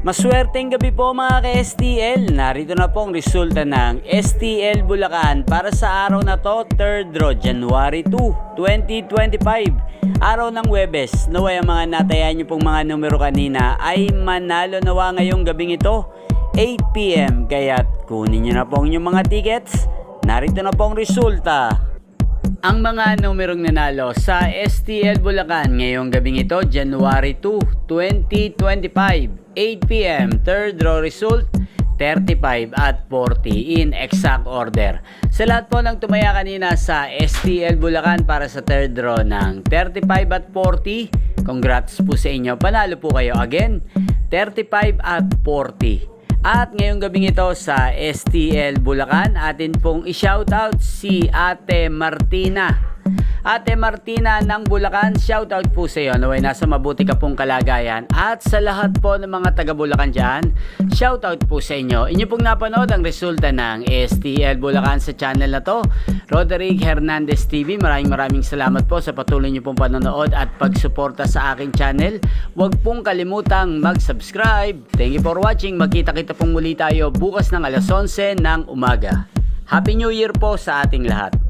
Maswerteng gabi po mga ka-STL. Narito na po ang resulta ng STL Bulacan para sa araw na to, 3rd draw, January 2, 2025. Araw ng Huwebes. Naway ang mga natayan nyo pong mga numero kanina ay manalo nawa ngayong gabing ito, 8 PM. Kaya't kunin nyo na po ang inyong mga tickets. Narito na po ang resulta. Ang mga numerong nanalo sa STL Bulacan ngayong gabing ito, January 2, 2025, 8 PM, 3rd draw result, 35 at 40 in exact order. Sa lahat po ng tumaya kanina sa STL Bulacan para sa 3rd draw ng 35 at 40, congrats po sa inyo. Panalo po kayo again, 35 at 40. At ngayong gabing ito sa STL Bulacan, atin pong i-shoutout si Ate Martina. Ate Martina ng Bulacan, shoutout po sa iyo. Naway nasa mabuti ka pong kalagayan. At sa lahat po ng mga taga Bulacan dyan, shoutout po sa inyo. Inyo pong napanood ang resulta ng STL Bulacan sa channel na to, Roderick Hernandez TV. Maraming salamat po sa patuloy niyo pong panonood at pagsuporta sa aking channel. Huwag pong kalimutang mag-subscribe. Thank you for watching. Magkita-kita pong muli tayo bukas ng alas 11 ng umaga. Happy New Year po sa ating lahat.